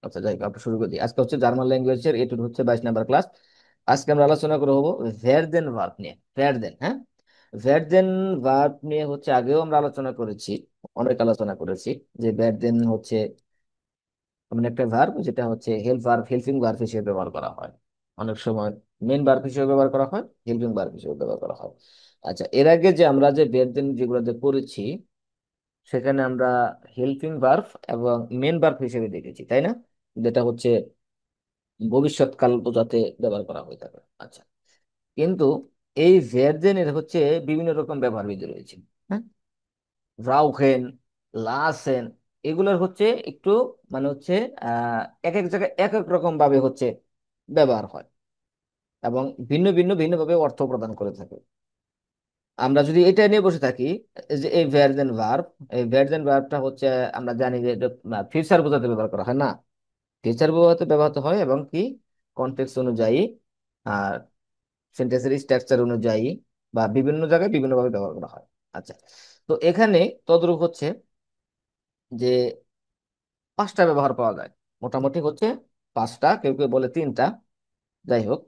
আচ্ছা যাই হোক, আমরা শুরু করি। আজকে হচ্ছে জার্মান ল্যাঙ্গুয়েজের এটুকু হচ্ছে 22 নম্বর ক্লাস। আজকে আমরা আলোচনা করে হবো ভেরদেন ভার্ব নিয়ে। ভেরদেন, হ্যাঁ, ভেরদেন ভার্ব নিয়ে হচ্ছে আগেও আমরা আলোচনা করেছি, অনেক আলোচনা করেছি। যে ভেরদেন হচ্ছে এমন একটা ভার্ব যেটা হচ্ছে হেল্প ভার্ব, হেল্পিং ভার্ব হিসেবে ব্যবহার করা হয়। অনেক সময় মেন ভার্ব হিসেবে ব্যবহার করা হয়, হেল্পিং ভার্ব হিসেবে ব্যবহার করা হয়। আচ্ছা, এর আগে যে আমরা যে ভেরদেন যেগুলোতে পড়েছি, সেখানে আমরা হেল্পিং ভার্ব এবং মেন ভার্ব হিসেবে দেখেছি, তাই না? যেটা হচ্ছে ভবিষ্যৎকাল বোঝাতে ব্যবহার করা হয়ে থাকে। আচ্ছা, কিন্তু এই ভেরদেনের হচ্ছে বিভিন্ন রকম ব্যবহার বিধি রয়েছে। হ্যাঁ, ব্রাউখেন, লাসেন, এগুলোর হচ্ছে একটু মানে হচ্ছে আহ এক এক জায়গায় এক এক রকম ভাবে হচ্ছে ব্যবহার হয়, এবং ভিন্ন ভিন্ন ভিন্ন ভাবে অর্থ প্রদান করে থাকে। আমরা যদি এটা নিয়ে বসে থাকি, যে এই ভেরদেন ভার্ব, এই ভেরদেন ভার্বটা হচ্ছে আমরা জানি যে ফিউচার বোঝাতে ব্যবহার করা হয় না, ফিউচার বোঝাতে ব্যবহৃত হয়, এবং কি কনটেক্সট অনুযায়ী আর সেন্টেন্সের স্ট্রাকচার অনুযায়ী বা বিভিন্ন জায়গায় বিভিন্নভাবে ব্যবহার করা হয়। আচ্ছা, তো এখানে তদ্রূপ হচ্ছে যে পাঁচটা ব্যবহার পাওয়া যায়, মোটামুটি হচ্ছে পাঁচটা, কেউ কেউ বলে তিনটা। যাই হোক,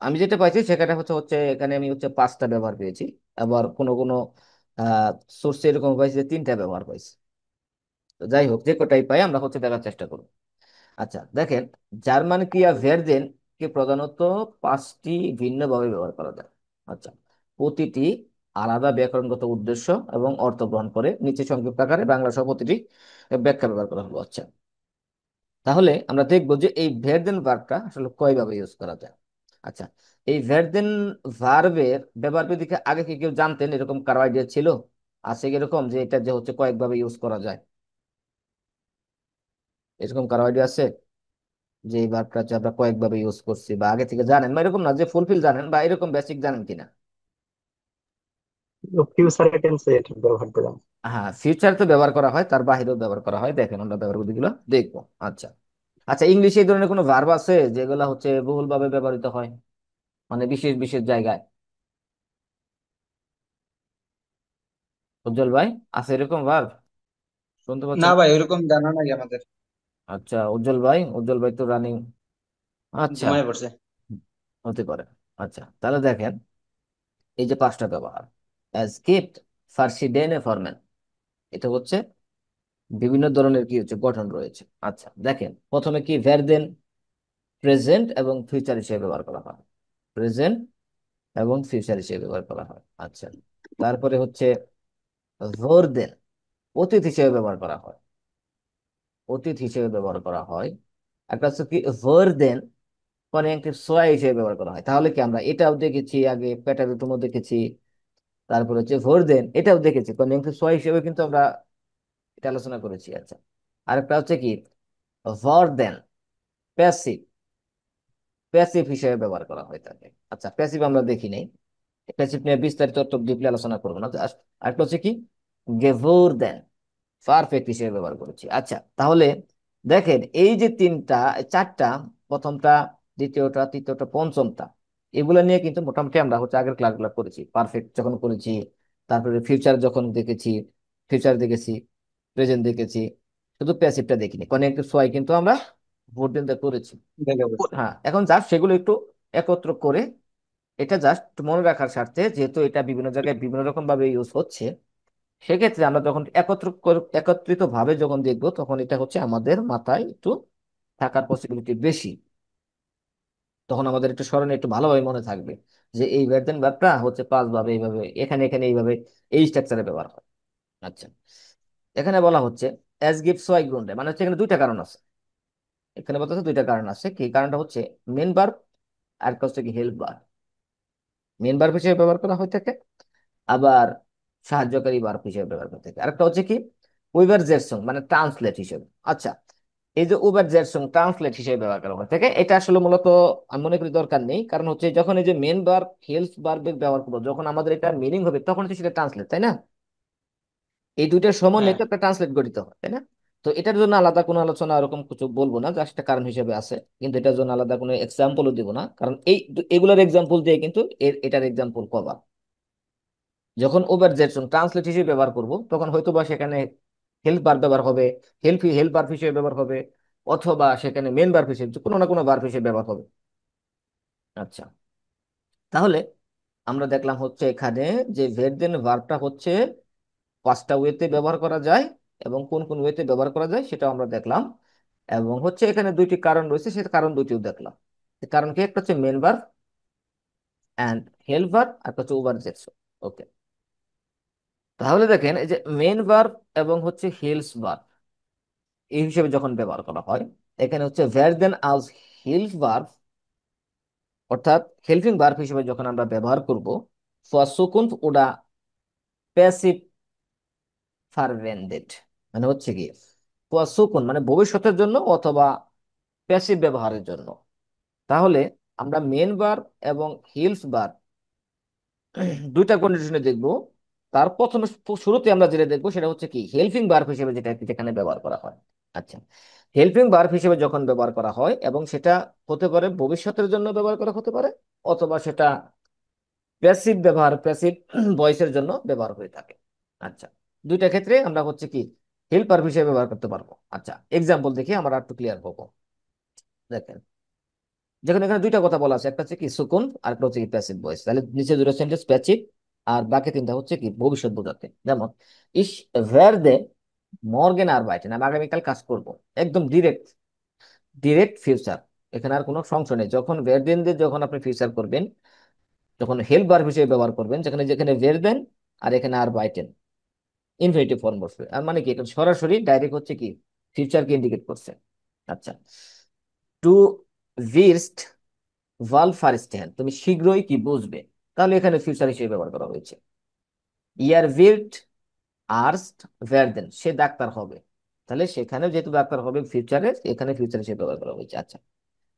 আমি যেটা পাইছি সেখানে হচ্ছে হচ্ছে এখানে আমি হচ্ছে পাঁচটা ব্যবহার পেয়েছি। আবার কোনো কোনো সোর্সে এরকম পাইছি যে তিনটা ব্যবহার পাইছি। তো যাই হোক, যে কটাই পাই আমরা হচ্ছে দেখার চেষ্টা করব। আচ্ছা দেখেন, জার্মান ক্রিয়া ভেরদেন কে প্রধানত পাঁচটি ভিন্নভাবে ব্যবহার করা যায়। আচ্ছা, প্রতিটি আলাদা ব্যাকরণগত উদ্দেশ্য এবং অর্থ গ্রহণ করে। নিচে সংক্ষিপ্ত আকারে বাংলা সহ প্রতিটি ব্যাখ্যা ব্যবহার করা হলো। আচ্ছা, তাহলে আমরা দেখবো যে এই ভেরদেন ভার্বটা আসলে কয়ভাবে ইউজ করা যায়। আচ্ছা, এই ভেরদেন ভার্বের ব্যবহার বিধিকে আগে কি কেউ জানতেন? এরকম কারো আইডিয়া ছিল? আছে কি এরকম যে এটা যে হচ্ছে কয়েকভাবে ইউজ করা যায়? এরকম কারো আইডিয়া আছে যে এই ভার্বটা হচ্ছে আমরা কয়েকভাবে ইউজ করছি, বা আগে থেকে জানেন, বা এরকম না যে ফুলফিল জানেন, বা এরকম বেসিক জানেন কিনা? ফিউচার টেন্সে এটা ব্যবহার করলাম। হ্যাঁ, ফিউচার তো ব্যবহার করা হয়, তার বাহিরেও ব্যবহার করা হয়। দেখেন আমরা ব্যবহার গুলো দেখবো। আচ্ছা, আচ্ছা, ইংলিশে এই ধরনের কোনো ভার্ব আছে যেগুলো হচ্ছে বহুল ভাবে ব্যবহৃত হয়, মানে বিশেষ বিশেষ জায়গায়? উজ্জ্বল ভাই, আছে এরকম ভার্ব? শুনতে না পাচ্ছেন? ভাই, ওইরকম জানা নাই আমাদের। আচ্ছা, উজ্জ্বল ভাই, উজ্জ্বল ভাই তো রানিং। আচ্ছা, ঘুমায় পড়ছে। হতে পারে। আচ্ছা, তাহলে দেখেন, এই যে পাঁচটা ব্যবহার, অ্যাজ গিফট, ফার্সিডেনে ফরম্যান, এটা হচ্ছে বিভিন্ন ধরনের কি হচ্ছে গঠন রয়েছে। আচ্ছা দেখেন, প্রথমে কি ভেরদেন প্রেজেন্ট এবং ফিউচার হিসেবে ব্যবহার করা হয়, প্রেজেন্ট এবং ফিউচার হিসেবে ব্যবহার করা হয়। আচ্ছা, তারপরে হচ্ছে ভোরদেন, অতীত হিসেবে ব্যবহার করা হয়, অতীত হিসেবে ব্যবহার করা হয়। একটা হচ্ছে কি ভোরদেন কনেক্টিভ সোয়া হিসেবে ব্যবহার করা হয়। তাহলে কি আমরা এটাও দেখেছি আগে, প্যাটাবিটমও দেখেছি, তারপরে হচ্ছে ভোরদেন এটাও দেখেছি, কনেক্টিভ সোয়া হিসেবে কিন্তু আমরা এটা আলোচনা করেছি। আচ্ছা, আরেকটা হচ্ছে কি ভরদেন, প্যাসিভ, প্যাসিভ হিসেবে ব্যবহার করা হয় থাকে। আচ্ছা, প্যাসিভ আমরা দেখি নাই, প্যাসিভ নিয়ে বিস্তারিত ডিপলি আলোচনা করবো না, জাস্ট আরেকটা হচ্ছে কি গেভোর দেন, পারফেক্ট হিসেবে ব্যবহার করেছি। আচ্ছা, তাহলে দেখেন এই যে তিনটা, চারটা, প্রথমটা, দ্বিতীয়টা, তৃতীয়টা, পঞ্চমটা, এগুলা নিয়ে কিন্তু মোটামুটি আমরা হচ্ছে আগের ক্লাসগুলো করেছি, পারফেক্ট যখন করেছি, তারপরে ফিউচার যখন দেখেছি, ফিউচার দেখেছি, প্রেজেন্ট দেখেছি, শুধু প্যাসিভটা দেখিনি, কারণ সোয়াই কিন্তু আমরা ভোট দিতে করেছি। দেখে বলছে। হ্যাঁ, এখন জাস্ট সেগুলো একটু একত্র করে, এটা জাস্ট মনে রাখার স্বার্থে, যেহেতু এটা বিভিন্ন জায়গায় বিভিন্ন রকম ভাবে ইউজ হচ্ছে, সেক্ষেত্রে আমরা যখন একত্রিত ভাবে যখন দেখবো, তখন এটা হচ্ছে আমাদের মাথায় একটু থাকার পসিবিলিটি বেশি। তখন আমাদের একটু স্মরণে একটু ভালোভাবে মনে থাকবে যে এই ভেরদেন ভার্বটা হচ্ছে পাঁচ ভাবে এইভাবে, এখানে এখানে এইভাবে, এই স্ট্রাকচারে ব্যবহার হয়। আচ্ছা, এখানে বলা হচ্ছে অ্যাজ গিভস ওয়াই গ্রুন্ডে, মানে হচ্ছে এখানে দুইটা কারণ আছে। এখানে বলতে দুইটা কারণ আছে, কি কারণটা হচ্ছে মেন ভার্ব, আর একটা হচ্ছে কি হেল্প ভার্ব। মেন ভার্ব হিসেবে ব্যবহার করা হয়ে থাকে, আবার সাহায্যকারী ভার্ব হিসেবে ব্যবহার করে থাকে। আরেকটা হচ্ছে কি উইভার জেরসং, মানে ট্রান্সলেট হিসেবে। আচ্ছা, এই যে উইভার জেরসং ট্রান্সলেট হিসেবে ব্যবহার করা হয়ে থাকে, এটা আসলে মূলত আমি মনে করি দরকার নেই। কারণ হচ্ছে যখন এই যে মেন ভার্ব হেল্প ভার্বের ব্যবহার করবো, যখন আমাদের এটা মিনিং হবে, তখন হচ্ছে সেটা ট্রান্সলেট, তাই না? এই দুইটার সমন্বয়ে হ্যাঁ। তো একটা ট্রান্সলেট গঠিত হয়, তাই না? তো এটার জন্য আলাদা কোনো আলোচনা ওরকম কিছু বলবো না, জাস্ট একটা কারণ হিসেবে আছে। কিন্তু এটার জন্য আলাদা কোনো এক্সাম্পলও দিব না, কারণ এগুলোর এক্সাম্পল দিয়ে কিন্তু এটার এক্সাম্পল কভার। যখন ওভার জেকশন ট্রান্সলেট হিসেবে ব্যবহার করব, তখন হয়তো বা সেখানে হেল্প বার ব্যবহার হবে, হেল্প হেল্প বার হিসেবে ব্যবহার হবে, অথবা সেখানে মেন ভার্ব হিসেবে কোনো না কোনো ভার্ব হিসেবে ব্যবহার হবে। আচ্ছা, তাহলে আমরা দেখলাম হচ্ছে এখানে যে ভের দেন ভার্বটা হচ্ছে পাঁচটা ওয়েতে ব্যবহার করা যায়, এবং কোন কোন ওয়েতে ব্যবহার করা যায় সেটাও আমরা দেখলাম। এবং হচ্ছে এখানে দুইটি কারণ রয়েছে, সেই কারণ দুইটিও দেখলাম। কারণ কি, একটা হচ্ছে main verb and help verb, আর একটা হচ্ছে ওভার জেটস। ওকে, তাহলে দেখেন এই যে মেন ভার্ব এবং হচ্ছে হেলস ভার্ব এই হিসেবে যখন ব্যবহার করা হয়, এখানে হচ্ছে ভের দেন আলস হেল্প ভার্ব, অর্থাৎ হেল্পিং ভার্ব হিসেবে যখন আমরা ব্যবহার করব ফর সুকুন্ত ওটা প্যাসিভ ফারভেন্ডেড, মানে হচ্ছে কি ফর সুকুন মানে ভবিষ্যতের জন্য অথবা প্যাসিভ ব্যবহারের জন্য। তাহলে আমরা মেন ভার্ব এবং হেল্প ভার্ব দুইটা কন্ডিশনে দেখব। তার প্রথমে শুরুতে আমরা যেটা দেখবো সেটা হচ্ছে কি হেল্পিং ভার্ব হিসেবে যেটা যেখানে ব্যবহার করা হয়। আচ্ছা, হেল্পিং ভার্ব হিসেবে যখন ব্যবহার করা হয় এবং সেটা হতে পারে ভবিষ্যতের জন্য ব্যবহার করা হতে পারে, অথবা সেটা প্যাসিভ ব্যবহার প্যাসিভ ভয়েসের জন্য ব্যবহার হয়ে থাকে। আচ্ছা, দুইটা ক্ষেত্রে আমরা হচ্ছে কি হেল্প ভার্ব হিসেবে ব্যবহার করতে পারবো। আচ্ছা, এক্সাম্পল দেখে আমরা একটু ক্লিয়ার হবো। দেখেন, যেখানে এখানে দুইটা কথা বলা আছে, একটা হচ্ছে কি সুকুন আর একটা হচ্ছে কি প্যাসিভ ভয়েস, তাহলে নিচে দুটো সেন্টেন্স প্যাসিভ, আর বাকি তিনটা হচ্ছে কি ভবিষ্যৎ বোঝাতে। যেমন ইস ভেরদে মর্গেন আর বাইটেন, আমি আগামীকাল কাজ করব, একদম ডিরেক্ট ডিরেক্ট ফিউচার, এখানে আর কোনো সংশয় নেই। যখন ভেরদেন দিয়ে যখন আপনি ফিউচার করবেন, যখন হেল্প ভার্ব হিসেবে ব্যবহার করবেন, যেখানে যেখানে ভেরদেন আর এখানে আর বাইটেন ইনফিনিটিভ ফর্ম বসবে, আর মানে কি এটা সরাসরি ডাইরেক্ট হচ্ছে কি ফিউচারকে ইন্ডিকেট করছে। আচ্ছা, টু ভিরস্ট ভাল ফারিস্টেন, তুমি শীঘ্রই কি বুঝবে, তাহলে এখানে ফিউচার হিসেবে ব্যবহার করা হয়েছে। ইয়ার ভিল্ট আর্স্ট ভেরদেন, সে ডাক্তার হবে, তাহলে সেখানে যেহেতু ডাক্তার হবে ফিউচারে, এখানে ফিউচার হিসেবে ব্যবহার করা হয়েছে। আচ্ছা,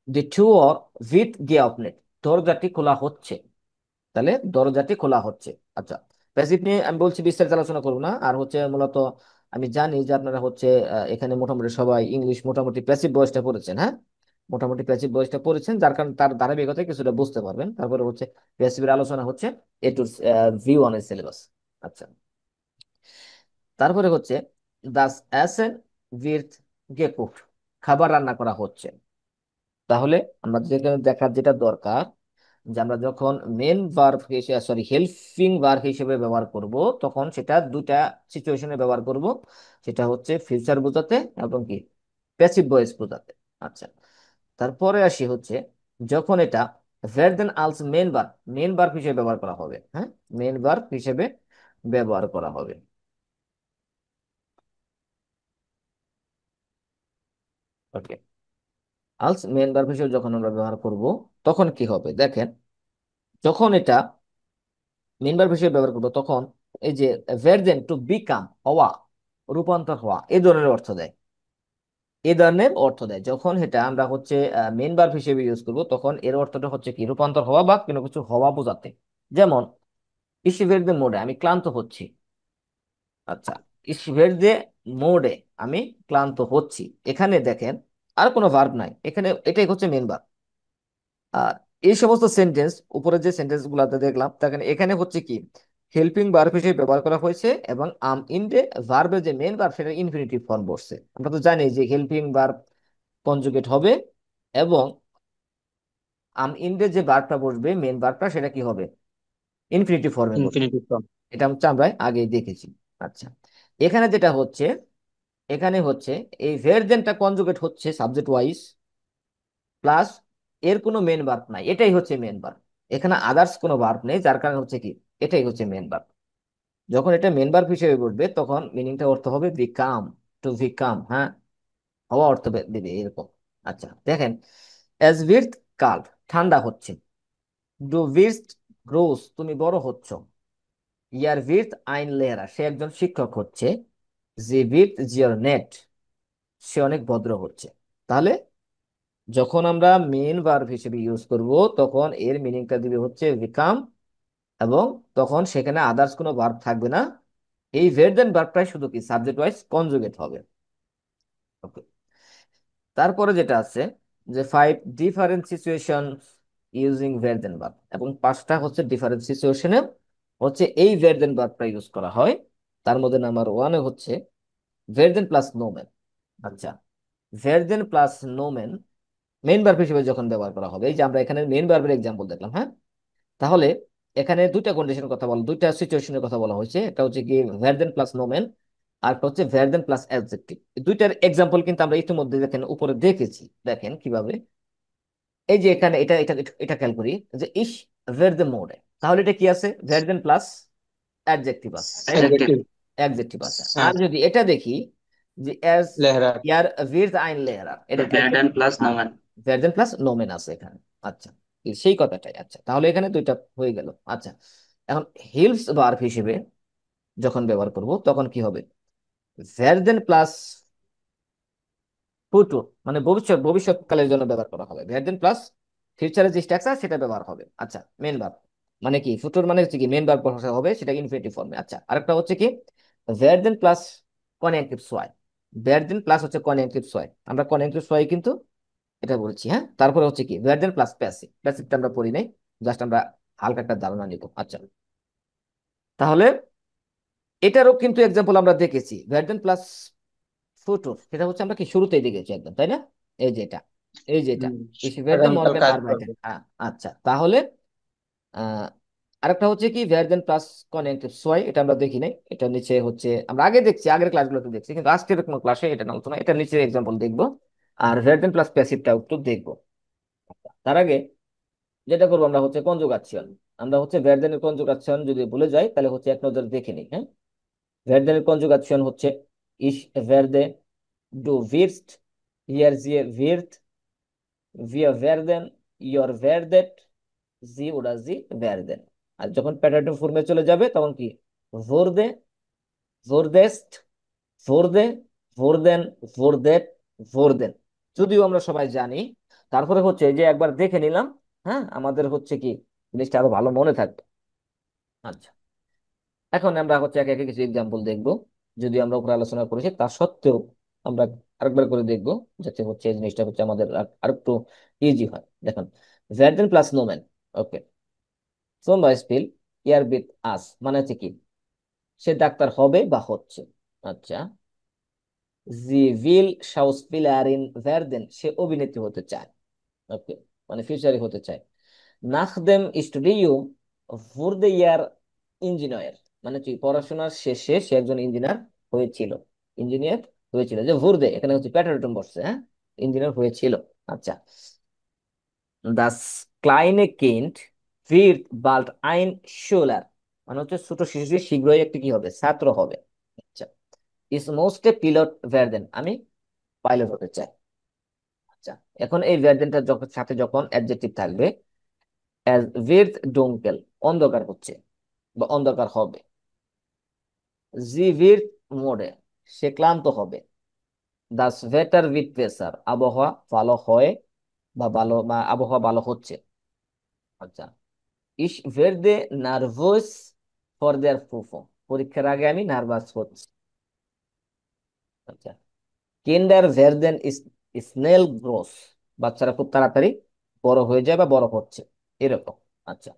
দি টু অর উইথ গিয়াপনেট, দরজাটি খোলা হচ্ছে, তাহলে দরজাটি খোলা হচ্ছে। আচ্ছা, প্যাসিভ নিয়ে আমি বলছি বিস্তারিত আলোচনা করবো না। আর হচ্ছে মূলত আমি জানি যে আপনারা হচ্ছে এখানে মোটামুটি সবাই ইংলিশ মোটামুটি প্যাসিভ ভয়েসটা পড়েছেন, হ্যাঁ, মোটামুটি প্যাসিভ ভয়েসটা পড়েছেন, যার কারণে তার ধারাবাহিকতায় কিছুটা বুঝতে পারবেন। তারপরে হচ্ছে প্যাসিভের আলোচনা হচ্ছে এ টু V1 এর সিলেবাস। আচ্ছা, তারপরে হচ্ছে দাস অ্যাসেন উইথ গেকুক, খাবার রান্না করা হচ্ছে। তাহলে আমরা যেখানে দেখার যেটা দরকার, যে আমরা যখন মেন ভার্ব হিসেবে সরি হেল্পিং ভার্ব হিসেবে ব্যবহার করব, তখন সেটা দুটা সিচুয়েশনে ব্যবহার করব। সেটা হচ্ছে ফিউচার বোঝাতে এবং কি প্যাসিভ ভয়েস বোঝাতে। আচ্ছা, তারপরে আসি হচ্ছে যখন এটা ভের দেন আলস মেন ভার্ব হিসেবে ব্যবহার করা হবে, হ্যাঁ, মেন ভার্ব হিসেবে ব্যবহার করা হবে। ওকে, আলস মেন ভার্ব হিসেবে যখন আমরা ব্যবহার করব, তখন কি হবে দেখেন, যখন এটা মেন ভার্ব হিসেবে ব্যবহার করবো, তখন এই যে ভার্জেন টু বিকাম, হওয়া, রূপান্তর হওয়া, এই ধরনের অর্থ দেয়। এই ধরনের অর্থ দেয় যখন এটা আমরা হচ্ছে মেন ভার্ব হিসেবে ইউজ করব, তখন এর অর্থটা হচ্ছে কি রূপান্তর হওয়া বা কোনো কিছু হওয়া বোঝাতে। যেমন ইসিভেরদে মোডে, আমি ক্লান্ত হচ্ছি। আচ্ছা, ইসিভেরদে মোডে, আমি ক্লান্ত হচ্ছি। এখানে দেখেন আর কোনো ভার্ব নাই, এখানে এটাই হচ্ছে মেন ভার্ব। আর এই সমস্ত সেন্টেন্স উপরে যে সেন্টেন্স গুলাতে দেখলাম, দেখেন এখানে হচ্ছে কি হেল্পিং ভার্ব হিসেবে ব্যবহার করা হয়েছে, এবং আম ইনডে ভার্বের যে মেন ভার্ব সেটা ইনফিনিটিভ ফর্ম বসছে। আমরা তো জানি যে হেল্পিং ভার্ব কনজুগেট হবে, এবং আম ইনডে যে ভার্বটা বসবে মেন ভার্বটা সেটা কি হবে ইনফিনিটিভ ফর্মে বসবে। Infinitive form. এটা হচ্ছে আমরা আগে দেখেছি। আচ্ছা, এখানে যেটা হচ্ছে, এখানে হচ্ছে এই ভের দেনটা কনজুগেট হচ্ছে সাবজেক্ট ওয়াইজ, প্লাস এর কোনো মেন ভার্ব নাই, এটাই হচ্ছে মেন ভার্ব। এখানে আদার্স কোনো ভার্ব নেই, যার কারণে হচ্ছে কি এটাই হচ্ছে মেন ভার্ব। যখন এটা মেন ভার্ব হিসেবে বসবে তখন মিনিংটা অর্থ হবে বিকাম, টু বিকাম, হ্যাঁ, হওয়া অর্থ দেবে এরকম। আচ্ছা, দেখেন এজ উইথ কাল, ঠান্ডা হচ্ছে। ডু উইথ গ্রোস, তুমি বড় হচ্ছ। ইয়ার উইথ আইন লেহারা, সে একজন শিক্ষক হচ্ছে। জি উইথ জিওর নেট, সে অনেক ভদ্র হচ্ছে। তাহলে যখন আমরা মেন ভার্ব হিসেবে ইউজ করব, তখন এর মিনিংটা দিবে হচ্ছে বিকাম, এবং তখন সেখানে আদার্স কোনো ভার্ব থাকবে না। এই ভের দেন ভার্বটাই শুধু কি সাবজেক্ট ওয়াইজ কনজুগেট হবে। ওকে, তারপরে যেটা আছে যে 5 different situation using verb then verb, এবং 5টা হচ্ছে ডিফারেন্ট সিচুয়েশনে হচ্ছে এই ভের দেন ভার্বটা ইউজ করা হয়। তার মধ্যে নাম্বার 1 হচ্ছে ভের দেন প্লাস নোমেন। আচ্ছা, ভেরদেন প্লাস নোমেন মেইন ভার্ব হিসেবে যখন ব্যবহার করা হবে, এই যে আমরা এখানে মেইন ভার্বের এক্সাম্পল দেখলাম, হ্যাঁ, তাহলে এখানে দুইটা কন্ডিশনের কথা বলা, দুইটা সিচুয়েশনের কথা বলা হয়েছে। একটা হচ্ছে কি ভেরদেন প্লাস নোমেন, আর একটা হচ্ছে ভেরদেন প্লাস অ্যাডজেক্টিভ। দুইটার এক্সাম্পল কিন্তু আমরা ইতিমধ্যে দেখেন উপরে দেখেছি। দেখেন কিভাবে, এই যে এখানে এটা এটা এটা খেয়াল করি যে ইস ভেরদে মোড়ে, তাহলে এটা কি আছে, ভেরদেন প্লাস অ্যাডজেক্টিভ আছে, তাই না, অ্যাডজেক্টিভ। অ্যাডজেক্টিভ আছে। হ্যাঁ, আর যদি এটা দেখি যে অ্যাজ লেহরা। ইয়ার ভির্দ আইন লেহরা, এটা কি আছে, ভ্যারডেন প্লাস হ্যাঁ, নোম্যান। ভেরদেন প্লাস নোমেন আছে এখানে। আচ্ছা, সেই কথাটাই। আচ্ছা, তাহলে এখানে দুইটা হয়ে গেল। আচ্ছা, এখন হিলস ভার্ব হিসেবে যখন ব্যবহার করব তখন কি হবে, ভেরদেন প্লাস ফুতুর, মানে ভবিষ্যৎকালের জন্য ব্যবহার করা হবে। ভেরদেন প্লাস ফিউচারের যে স্ট্রাকচার সেটা ব্যবহার হবে। আচ্ছা, মেন ভার্ব মানে কি, ফুতুর মানে হচ্ছে কি মেন ভার্ব বসা হবে, সেটা ইনফিনিটিভ ফর্মে। আচ্ছা, আরেকটা হচ্ছে কি ভেরদেন প্লাস কনজাংটিভ সোয়াই। ভেরদেন প্লাস হচ্ছে কনজাংটিভ সোয়াই, আমরা কনজাংটিভ সোয়াই কিন্তু এটা বলছি, হ্যাঁ। তারপরে হচ্ছে কি ভেরদেন প্লাস প্যাসিভ, প্যাসিভটা আমরা পড়ি নাই, জাস্ট আমরা হালকা একটা ধারণা নিব। আচ্ছা, তাহলে এটারও কিন্তু এক্সাম্পল আমরা দেখেছি, ভেরদেন প্লাস ফুটুর, সেটা হচ্ছে আমরা কি শুরুতেই দেখেছি একদম, তাই না, এই যে এটা, এই যে এটা ইস ভেরদে আগামীকাল মর্গেন কাজ আরবাইটেন। করবে। আচ্ছা, তাহলে আহ আরেকটা হচ্ছে কি ভেরদেন প্লাস কনজাংটিভ সোয়াই, এটা আমরা দেখি নাই, এটা নিচে হচ্ছে আমরা আগে দেখছি, আগের ক্লাসগুলোতে দেখছি, কিন্তু আজকের কোনো ক্লাসে এটা আলোচনা, এটা নিচে এক্সাম্পল দেখবো। আর ভেরদেন প্লাস প্যাসিভটা একটু দেখবো। তার আগে যেটা করবো আমরা হচ্ছে কনজুগাচ্ছিয়ন। আমরা হচ্ছে ভেরদেনের কনজুগাচ্ছিয়ন যদি ভুলে যাই তাহলে হচ্ছে এক নজর দেখে নিই, হ্যাঁ। ভেরদেনের কনজুগাচ্ছিয়ন হচ্ছে ইস ভেরদে, ডু ভিরস্ট, হিয়ার জিয়ে ভির্ট, wir werden, ihr werdet, sie oder sie werden। আর যখন প্যাটার্ন ফর্মে চলে যাবে তখন কি wurde, wurdest, wurde, wurden, wurdet, wurden। যদিও আমরা সবাই জানি, তারপরে হচ্ছে এই যে একবার দেখে নিলাম, হ্যাঁ, আমাদের হচ্ছে কি জিনিসটা আরো ভালো মনে থাকবে। আচ্ছা, এখন আমরা হচ্ছে একে একে কিছু এক্সাম্পল দেখবো, যদি আমরা উপরে আলোচনা করেছি তা সত্ত্বেও আমরা আরেকবার করে দেখবো, যাতে হচ্ছে এই জিনিসটা হচ্ছে আমাদের আরেকটু ইজি হয়। দেখুন, ভ্যারদেন প্লাস নোমেন, ওকে, সোম বাইসপিল ইয়ার বিথ আস মানে হচ্ছে কি সে ডাক্তার হবে বা হচ্ছে। আচ্ছা, জি উইল শাউসপিলারিন ভ্যারদেন, সে অভিনেত্রী হতে চায়, ওকে, মানে ফিউচারে হতে চায়। নাখ দেম স্টুডিয়াম wurde ইয়ার ইঞ্জিনিয়ার, মানে কি পড়াশোনার শেষে সে একজন ইঞ্জিনিয়ার হয়েছিল, ইঞ্জিনিয়ার হয়েছিল। যে wurde এখানে হচ্ছে প্যাটার্ন বসছে, হ্যাঁ, ইঞ্জিনিয়ার হয়েছিল। আচ্ছা, দাস ক্লাইনে কিন্ড wird bald ein Schüler, মানে হচ্ছে ছোট শিশু শীঘ্রই একটি কি হবে, ছাত্র হবে। আচ্ছা, ইস মোস্টে পিলট ভ্যারদেন, আমি পাইলট হতে চাই। আচ্ছা, এখন এই ভ্যারদেনটার সাথে যখন অ্যাডজেক্টিভ থাকবে, অ্যাজ ভির্ট ডুঙ্কেল, অন্ধকার হচ্ছে বা অন্ধকার হবে। জি ভির্ট মোড়ে, সে ক্লান্ত হবে। দাস ভেটার উইথ প্রেসার, আবহাওয়া ভালো হয় বা ভালো বা আবহাওয়া ভালো হচ্ছে। আচ্ছা, ইস ভেরদে নার্ভাস ফর দেয়ার ফুফো, পরীক্ষার আগে আমি নার্ভাস হচ্ছি। আচ্ছা, কিন্ডার ভেরদেন স্নেল গ্রোস, বাচ্চারা খুব তাড়াতাড়ি বড় হয়ে যায় বা বড় হচ্ছে, এরকম। আচ্ছা,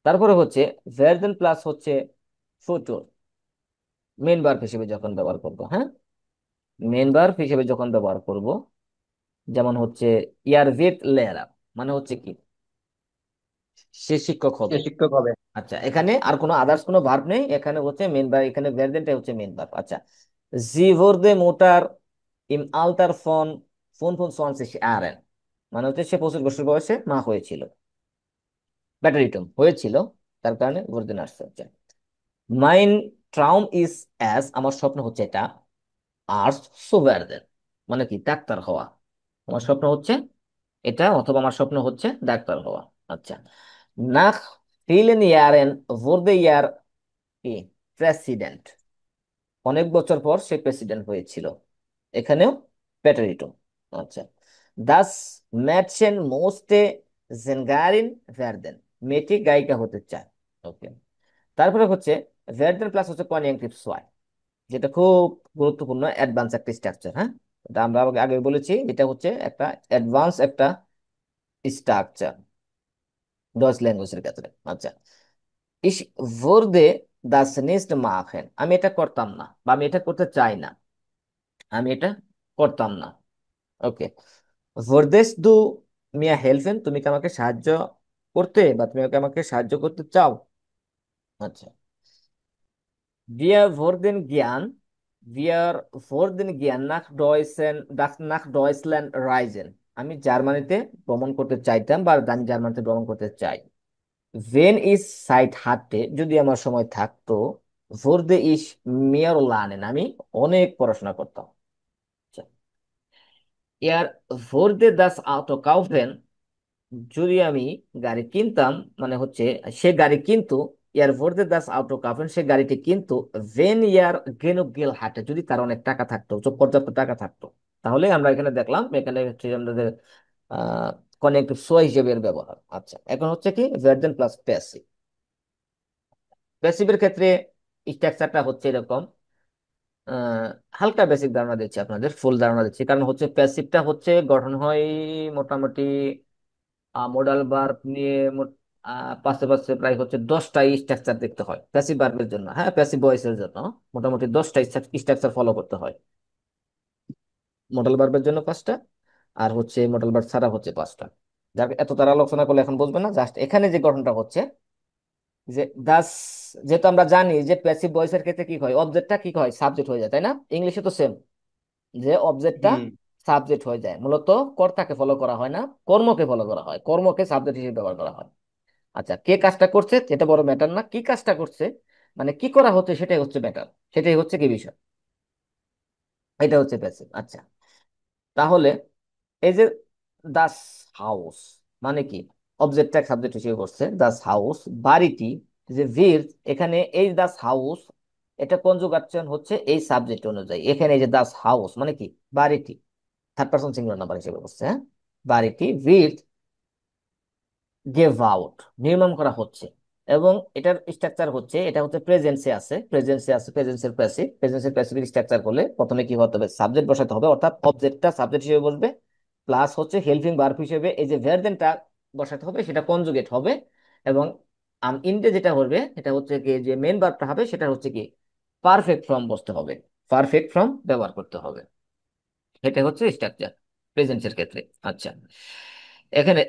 তারপরে হচ্ছে ভেরদেন প্লাস হচ্ছে ফুতুর, মেন ভার্ব হিসেবে যখন ব্যবহার করব, হ্যাঁ, মেন ভার্ব হিসেবে যখন ব্যবহার করব, যেমন হচ্ছে ইয়ার ভিত লেরা, মানে হচ্ছে কি সে শিক্ষক সে হবে। শিক্ষক হবে। আচ্ছা, এখানে আর কোনো আদার্স কোনো ভার্ব নেই, এখানে হচ্ছে মেন ভার্ব, এখানে ভেরদেনটা হচ্ছে মেন ভার্ব। আচ্ছা, জি ভোরদে মোটার ইম আলতার ফোন ফোন ফোন সোয়ানসিস আরেন, মানে হচ্ছে সে 25 বছর বয়সে মা হয়েছিল, ব্যাটারিটম হয়েছিল, তার কারণে ভোরদেন আসছে। আচ্ছা, মাইন ট্রাউম ইজ অ্যাজ, আমার স্বপ্ন হচ্ছে এটা, আর্টস সোভারদের, মানে কি ডাক্তার হওয়া, আমার স্বপ্ন হচ্ছে এটা, অথবা আমার স্বপ্ন হচ্ছে ডাক্তার হওয়া। আচ্ছা, নাখ ফিলেন ইয়ারেন ভোরদে ইয়ার কি প্রেসিডেন্ট, অনেক বছর পর সে প্রেসিডেন্ট হয়েছিল, এখানেও প্যাটারিটো। আচ্ছা, দাস ম্যাটসেন মোস্টে জেনগারিন ভ্যারদেন, মেয়েটি গায়িকা হতে চায়, ওকে। তারপরে হচ্ছে ভ্যারদেন প্লাস হচ্ছে কনজাংটিভ সোয়াই, যেটা খুব গুরুত্বপূর্ণ অ্যাডভান্স একটা স্ট্রাকচার, হ্যাঁ, এটা আমরা আগে বলেছি, এটা হচ্ছে একটা অ্যাডভান্স একটা স্ট্রাকচার ডচ ল্যাঙ্গুয়েজের ক্ষেত্রে। আচ্ছা, ইস wurde das nicht machen, আমি এটা করতাম না বা আমি এটা করতে চাই না, আমি এটা করতাম না। ওকে, ভোরদেস দু মিয়া হেল্পেন, তুমি কি আমাকে সাহায্য করতে বা তুমি কি আমাকে সাহায্য করতে চাও? আচ্ছা, wir wurden gern wir wurden gern nach Deutschland reisen, আমি জার্মানিতে ভ্রমণ করতে চাইতাম বা আমি জার্মানিতে ভ্রমণ করতে চাই। ভেন ইজ সাইট হাতে, যদি আমার সময় থাকতো, ভোরদে ইস মেয়র লানেন, আমি অনেক পড়াশোনা করতাম। আচ্ছা, ইয়ার ভোরদে দাস আউটো কাউফেন, যদি আমি গাড়ি কিনতাম, মানে হচ্ছে সে গাড়ি কিন্তু, ইয়ার ভোরদে দাস আউটো কাউফেন, সে গাড়িটি কিন্তু, ভেন ইয়ার গেনুক গেল হাটে, যদি তার অনেক টাকা থাকতো, পর্যাপ্ত টাকা থাকতো। তাহলে আমরা এখানে দেখলাম, এখানে হচ্ছে আমাদের আহ কনেক্টিভ সো হিসেবে এর ব্যবহার। আচ্ছা, এখন হচ্ছে কি ভার্ব প্লাস প্যাসিভ। প্যাসিভের ক্ষেত্রে স্ট্রাকচারটা হচ্ছে এরকম। আহ, হালকা বেসিক ধারণা দিচ্ছি, আপনাদের ফুল ধারণা দিচ্ছি, কারণ হচ্ছে প্যাসিভটা হচ্ছে গঠন হয় মোটামুটি মোডাল ভার্ব নিয়ে পাশে পাশে প্রায় হচ্ছে 10টা স্ট্রাকচার দেখতে হয় প্যাসিভ ভার্বের জন্য। হ্যাঁ, প্যাসিভ ভয়েসের জন্য মোটামুটি 10টা স্ট্রাকচার ফলো করতে হয়। মোডাল ভার্বের জন্য 5টা, আর হচ্ছে মোডাল ভার্ব ছাড়া হচ্ছে 5টা। যার এত তারা আলোচনা করলে এখন বুঝবে না, জাস্ট এখানে যে গঠনটা হচ্ছে যে দাস, যেহেতু আমরা জানি যে প্যাসিভ ভয়েসের ক্ষেত্রে কি হয়, অবজেক্টটা কি হয়, সাবজেক্ট হয়ে যায়, তাই না? ইংলিশে তো সেম, যে অবজেক্টটা হুম। সাবজেক্ট হয়ে যায়, মূলত কর্তাকে ফলো করা হয় না, কর্মকে ফলো করা হয়, কর্মকে সাবজেক্ট হিসেবে ব্যবহার করা হয়। আচ্ছা, কে কাজটা করছে এটা বড় ম্যাটার না, কি কাজটা করছে মানে কি করা হচ্ছে সেটাই হচ্ছে ম্যাটার, সেটাই হচ্ছে কি বিষয়, এটা হচ্ছে প্যাসিভ। আচ্ছা, তাহলে এই যে দাস হাউস মানে কি, অবজেক্টটা সাবজেক্ট হিসেবে করছে দাস হাউস, বাড়িটি, যে ভিড়, এখানে এই দাস হাউস, এটা কনজুগাচ্যন হচ্ছে এই সাবজেক্ট অনুযায়ী, এখানে এই যে দাস হাউস মানে কি, বাড়িটি, থার্ড পারসন সিঙ্গুলার নাম্বার হিসেবে করছে, হ্যাঁ, বাড়িটি ভিড় গেভ আউট, নির্মাণ করা হচ্ছে। এবং এটার স্ট্রাকচার হচ্ছে, এটা হচ্ছে প্রেজেন্সে আছে, প্রেজেন্সের প্যাসিভ, প্রেজেন্সের প্যাসিভ স্ট্রাকচার করলে প্রথমে কি হতে হবে, সাবজেক্ট বসাতে হবে, অর্থাৎ অবজেক্টটা সাবজেক্ট হিসেবে বসবে, প্লাস হচ্ছে হেল্পিং ভার্ব হিসেবে এই যে ভার্বেনটা বসাতে হবে, সেটা কনজুগেট হবে। এবং ইন্ডে যেটা হবে এটা হচ্ছে কি, যে মেন ভার্বটা হবে সেটা হচ্ছে কি পারফেক্ট ফর্ম বসতে হবে, পারফেক্ট ফর্ম ব্যবহার করতে হবে। এটা হচ্ছে স্ট্রাকচার প্রেজেন্সের ক্ষেত্রে। আচ্ছা, এখানে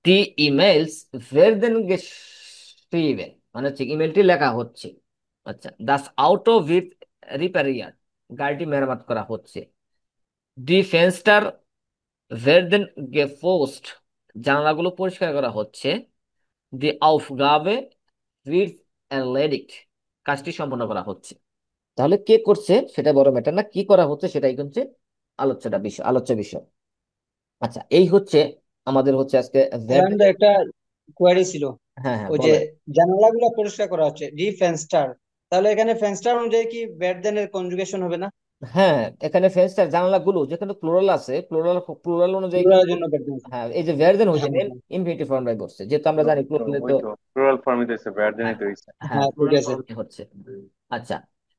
দি ইমেলস werden geschrieben, মানে হচ্ছে ইমেলটি লেখা হচ্ছে। আচ্ছা, দাস আউটো উইথ রিপেয়ার, গাড়িটি মেরামত করা হচ্ছে। দি ফেন্সটার werden geputzt, জানালাগুলো পরিষ্কার করা হচ্ছে। দি আউফগাবে wird erledigt, কাজটি সম্পন্ন করা হচ্ছে। তাহলে কে করছে সেটা বড় ম্যাটার না, কি করা হচ্ছে সেটাই হচ্ছে আলোচ্য বিষয়। আচ্ছা, এই হচ্ছে আমাদের হচ্ছে আজকে verb। আমাদের একটা কোয়ারি ছিল, হ্যাঁ হ্যাঁ, ওই যে বলেন। জানালাগুলো পরিষ্কার করা হচ্ছে ডি ফেন্সটার, তাহলে এখানে ফেন্সটার অনুযায়ী কি ব্যাট দেনের কনজুগেশন হবে না? হ্যাঁ, এখানে ফেন্সটার জানালাগুলো যেখানে প্লুরাল আছে, প্লুরাল প্লুরাল অনুযায়ী প্লুরালের কিন্তু, জন্য ব্যাট দেন। হ্যাঁ এই যে ভার্দেন হয়েছে হ্যাঁ মেন হ্যাঁ ইনফিনিটিভ ফর্ম বাই করছে, যেহেতু আমরা জানি তো প্লুরালে ওই তো, তো প্লুরাল ফর্মে দিয়েছে হ্যাঁ ভার্জনই তো হইছে। হ্যাঁ হ্যাঁ, ঠিক প্লুরাল আছে। ফর্মে হচ্ছে। আচ্ছা,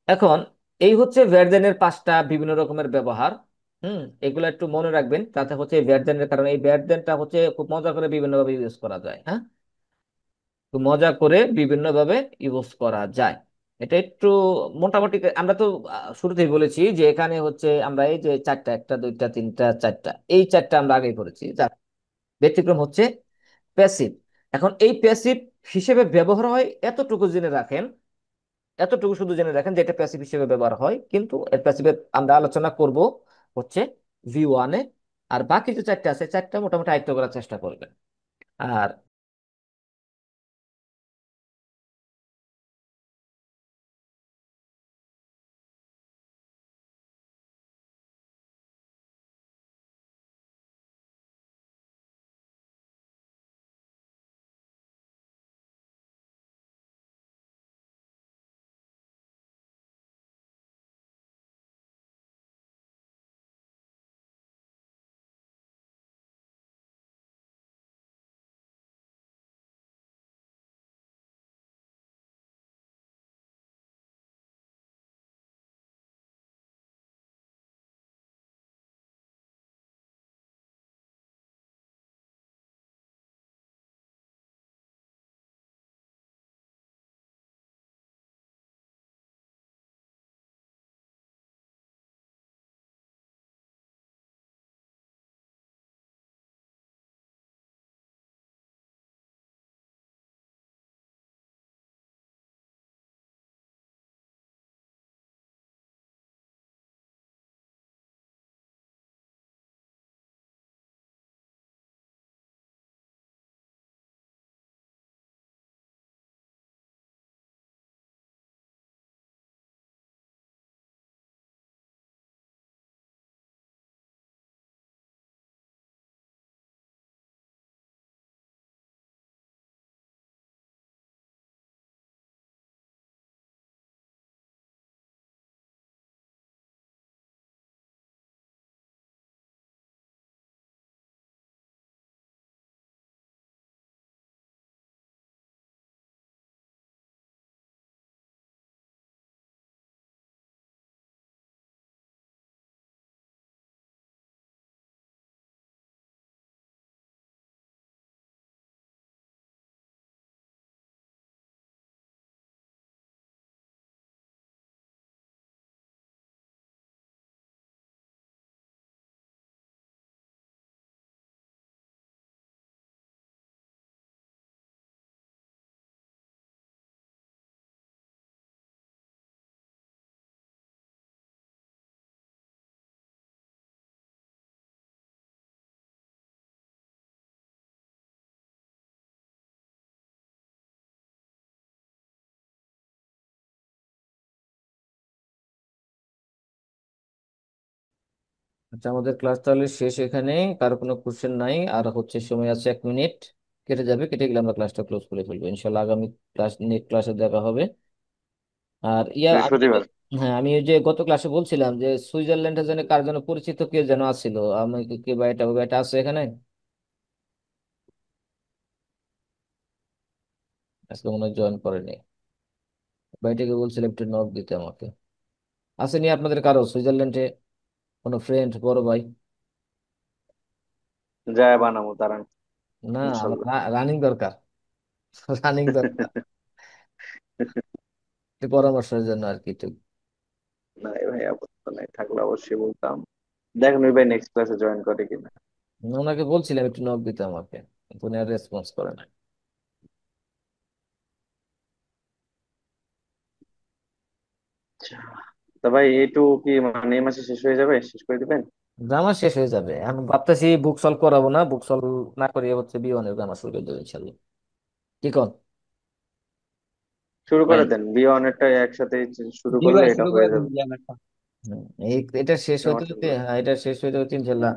এখন এই হচ্ছে ভার্দেনের 5টা বিভিন্ন রকমের ব্যবহার। এগুলো একটু মনে রাখবেন, তাতে হচ্ছে ভার্দেনের, কারণ এই ভার্দেনটা হচ্ছে খুব মজা করে বিভিন্ন ভাবে ইউজ করা যায়। হ্যাঁ, খুব মজা করে বিভিন্ন ভাবে ইউজ করা যায়। এটা একটু মোটামুটি আমরা তো শুরুতেই বলেছি যে এখানে হচ্ছে আমরা এই যে চারটা, একটা দুইটা তিনটা চারটা, এই চারটা আমরা আগেই করেছি, যার ব্যতিক্রম হচ্ছে প্যাসিভ। এখন এই প্যাসিভ হিসেবে ব্যবহার হয় এতটুকু জেনে রাখেন, এতটুকু শুধু জেনে রাখেন যে এটা প্যাসিভ হিসেবে ব্যবহার হয়, কিন্তু এর প্যাসিভের আমরা আলোচনা করব হচ্ছে V1-এ। আর বাকি যে চারটা আছে, চারটা মোটামুটি আয়ত্ত করার চেষ্টা করবেন। আর আচ্ছা, আমাদের ক্লাস তাহলে শেষ এখানে। কারো কোনো কোশ্চেন নাই, আর হচ্ছে সময় আছে 1 মিনিট। কেটে যাবে, কেটে গেলে আমরা ক্লাসটা ক্লোজ করে ফেলবো ইনশাল্লাহ। আগামী ক্লাস, নেক্সট ক্লাসে দেখা হবে। আর ইয়া আমি বৃহস্পতিবার। হ্যাঁ, আমি ওই যে গত ক্লাসে বলছিলাম যে সুইজারল্যান্ডের জন্য কার জন্য পরিচিত কে যেন আছিল, আমি কে বা এটা ওই এটা আছে এখানে। আজকে মনে হয় জয়েন করেনি। ভাইটাকে বলছিলাম একটু নক দিতে আমাকে। আসেনি আপনাদের কারো সুইজারল্যান্ডে কোনো ফ্রেন্ড, বড় ভাই? যায় বানাবো দাঁড়ান, না, আমার ইনশাল্লাহ। রানিং দরকার। রানিং দরকার, একটু পরামর্শের জন্য আর কি একটু। নাই ভাই, আপাতত নাই, থাকলে অবশ্যই বলতাম। দেখুন ওই ভাই নেক্সট ক্লাসে জয়েন করে কিনা। ওনাকে বলছিলাম একটু নক দিতে আমাকে, কিন্তু উনি আর রেসপন্স করে না। আচ্ছা, তা ভাই এইটু কি মানে এই মাসে শেষ হয়ে যাবে, শেষ করে দিবেন? গ্রামার শেষ হয়ে যাবে, এখন ভাবতেছি বুক সলভ করাবো না, বুক সলভ না করিয়ে হচ্ছে B1 এর গ্রামার শুরু করে দেবো ইনশাল্লাহ। কি কন? শুরু ভাই, করে দেন, B1 এরটা একসাথে শুরু জি করলে ভাই, এটা শুরু করে হয়ে দিন যাবে। জ্ঞানেরটা। এই এটা শেষ হইতে গ্রামার শুরু হইতে, করে হ্যাঁ এটা শেষ হইতে হইতে ইনশাল্লাহ